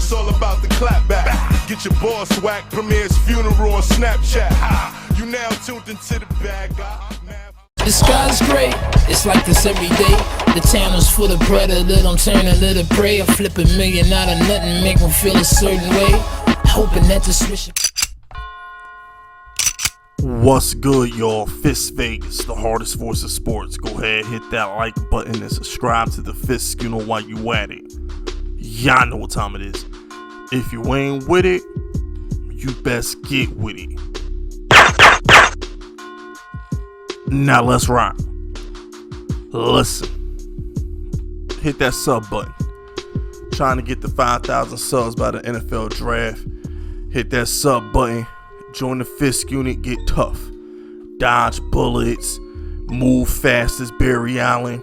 it's all about the clap back. Get your boss whacked, premier's funeral on Snapchat. You now tuned into the bag. The sky's gray, it's like this every day. The town is full of predator, I'm turning a little prey. I flip $1 million out of nothing, make them feel a certain way. Hoping that the switch. What's good, y'all? Fist Vegas, the hardest voice of sports. Go ahead, hit that like button and subscribe to the Fist. You know why you at it. Y'all know what time it is. If you ain't with it, you best get with it. Now let's rock. Listen, hit that sub button. Trying to get the 5,000 subs by the NFL draft. Hit that sub button. Join the Fisk unit. Get tough. Dodge bullets. Move fast as Barry Allen.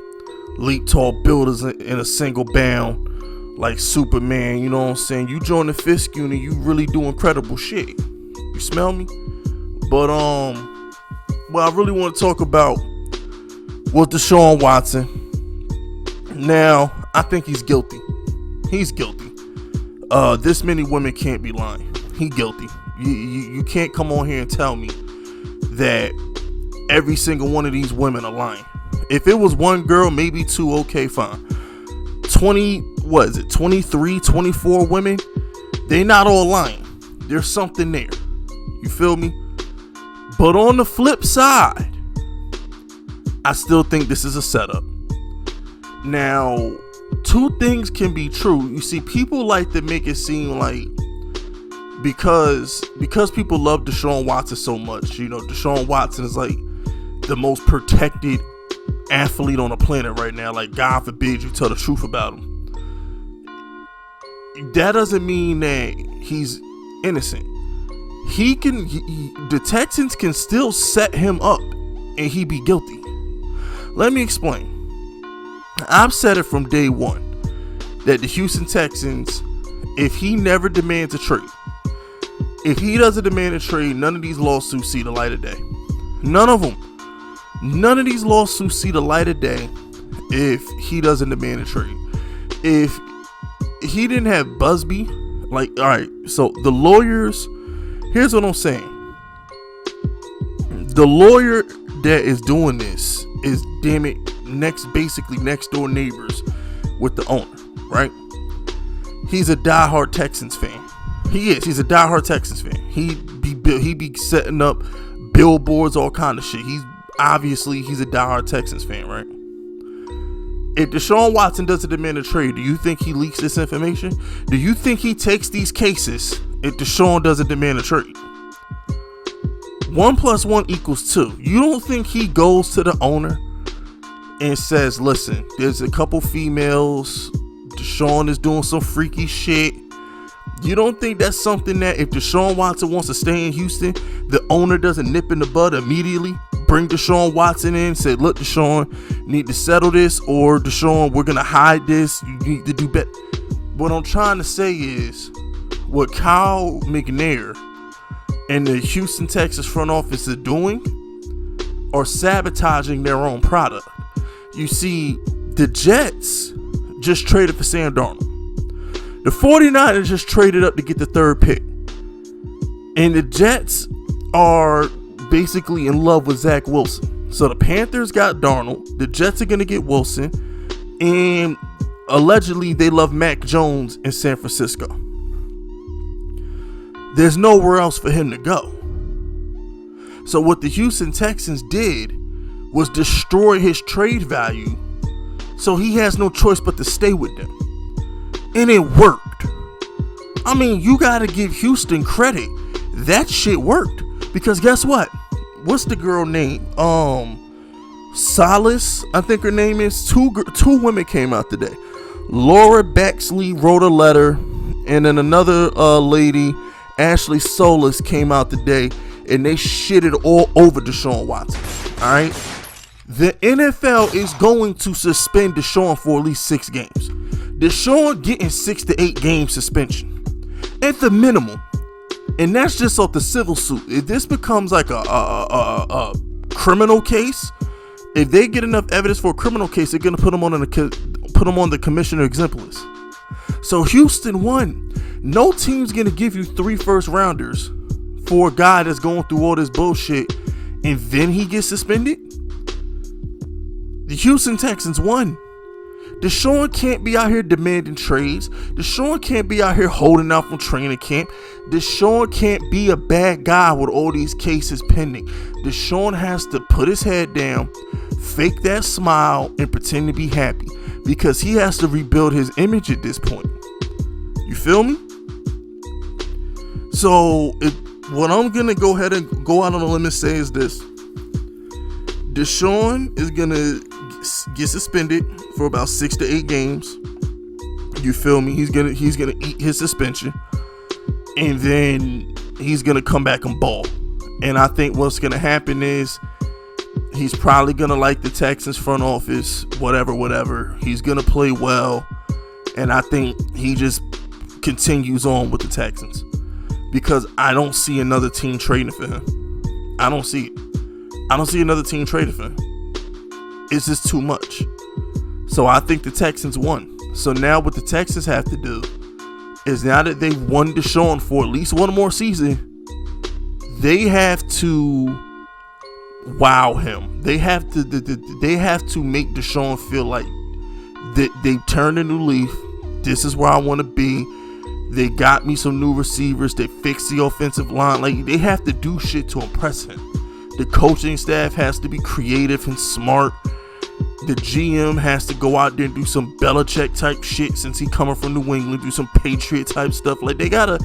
Leap tall builders in a single bound like Superman. You know what I'm saying? You join the Fisk unit, you really do incredible shit. You smell me? But what I really want to talk about was Deshaun Watson. Now, I think he's guilty. He's guilty. This many women can't be lying. He guilty. You can't come on here and tell me that every single one of these women are lying. If it was one girl, maybe two, okay, fine. 23, 24 women, they not all lying. There's something there. You feel me? But on the flip side, I still think this is a setup. Now, two things can be true. You see, people like to make it seem like because people love Deshaun Watson so much, you know, Deshaun Watson is like the most protected athlete on the planet right now. Like, God forbid you tell the truth about him. That doesn't mean that he's innocent. The Texans can still set him up and he be guilty. Let me explain. I've said it from day one that the Houston Texans, if he never demands a trade, if he doesn't demand a trade, none of these lawsuits see the light of day. None of them. None of these lawsuits see the light of day if he doesn't demand a trade. If he didn't have Busby, like, all right, so the lawyers, here's what I'm saying. The lawyer that is doing this is, damn it, basically next door neighbors with the owner, right? He's a diehard Texans fan. He's a diehard Texans fan. He be setting up billboards, all kind of shit. He's a diehard Texans fan, right? If Deshaun Watson doesn't demand a trade, do you think he leaks this information? Do you think he takes these cases if Deshaun doesn't demand a trade? 1 + 1 = 2. You don't think he goes to the owner and says, listen, there's a couple females, Deshaun is doing some freaky shit. You don't think that's something that if Deshaun Watson wants to stay in Houston, the owner doesn't nip in the bud immediately? Bring Deshaun Watson in, say, look, Deshaun, need to settle this, or Deshaun, we're going to hide this. You need to do better. What I'm trying to say is what Kyle McNair and the Houston Texans front office are doing are sabotaging their own product. You see, the Jets just traded for Sam Darnold. The 49ers just traded up to get the third pick. And the Jets are basically in love with Zach Wilson. So the Panthers got Darnold. The Jets are going to get Wilson. And allegedly they love Mac Jones in San Francisco. There's nowhere else for him to go. So what the Houston Texans did was destroy his trade value. So he has no choice but to stay with them. And it worked. I mean, you got to give Houston credit. That shit worked. Because guess what? What's the girl name? Solace, I think her name is. Two women came out today. Laura Baxley wrote a letter. And then another lady, Ashley Solis, came out today. And they shitted all over Deshaun Watson. Alright? The NFL is going to suspend Deshaun for at least 6 games. Deshaun getting 6 to 8 game suspension at the minimum, and that's just off the civil suit. If this becomes like a criminal case, if they get enough evidence for a criminal case, they're gonna put him on the commissioner exemplis. So Houston won. No team's gonna give you 3 first rounders for a guy that's going through all this bullshit and then he gets suspended. The Houston Texans won. Deshaun can't be out here demanding trades. Deshaun can't be out here holding out from training camp. Deshaun can't be a bad guy with all these cases pending. Deshaun has to put his head down, fake that smile, and pretend to be happy because he has to rebuild his image at this point. You feel me? So what I'm going to go ahead and go out on a limb and say is this. Deshaun is going to get suspended for about 6 to 8 games. You feel me? He's gonna eat his suspension, and then he's gonna come back and ball. And I think what's gonna happen is he's probably gonna like the Texans front office, whatever. He's gonna play well, and I think he just continues on with the Texans because I don't see another team trading for him. I don't see another team trading for him. It's just too much. So I think the Texans won. So now what the Texans have to do is, now that they've won Deshaun for at least one more season, they have to wow him. They have to make Deshaun feel like they turned a new leaf. This is where I want to be. They got me some new receivers. They fixed the offensive line. Like, they have to do shit to impress him. The coaching staff has to be creative and smart. The GM has to go out there and do some Belichick type shit since he coming from New England, do some Patriot type stuff. Like, they gotta,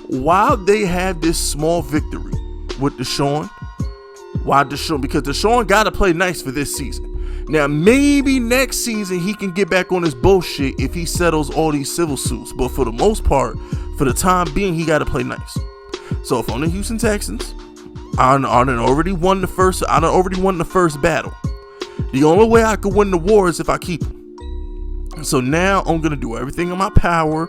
while they have this small victory with Deshaun, because Deshaun gotta play nice for this season. Now, maybe next season he can get back on his bullshit if he settles all these civil suits. But for the most part, for the time being, he gotta play nice. So if I'm the Houston Texans, I done already won the first battle. The only way I could win the war is if I keep him. So now I'm going to do everything in my power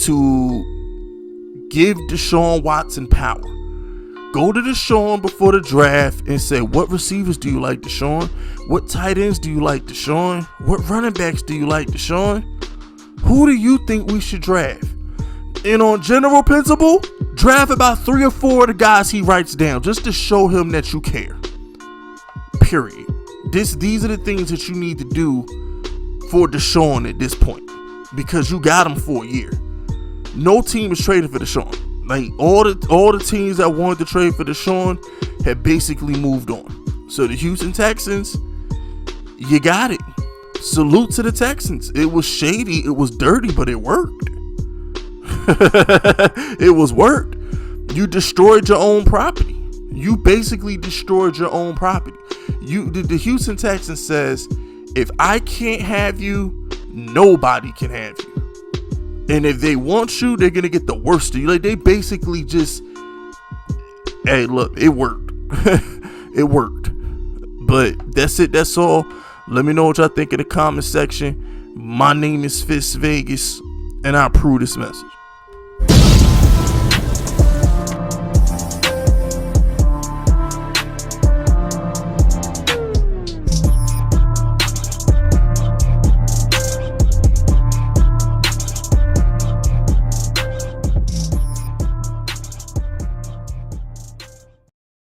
to give Deshaun Watson power. Go to Deshaun before the draft and say, what receivers do you like, Deshaun? What tight ends do you like, Deshaun? What running backs do you like, Deshaun? Who do you think we should draft? And on general principle, draft about 3 or 4 of the guys he writes down just to show him that you care. Period. These are the things that you need to do for Deshaun at this point, because you got him for a year. No team is trading for Deshaun. Like, all the teams that wanted to trade for Deshaun have basically moved on. So the Houston Texans, you got it. Salute to the Texans. It was shady, it was dirty, but it worked. It was worked. You destroyed your own property. You basically destroyed your own property. The Houston Texans says, if I can't have you, nobody can have you. And if they want you, they're gonna get the worst of you. Like, they basically just, hey, look, it worked. It worked. But that's it. That's all. Let me know what y'all think in the comment section. My name is Fist Vegas, and I approve this message.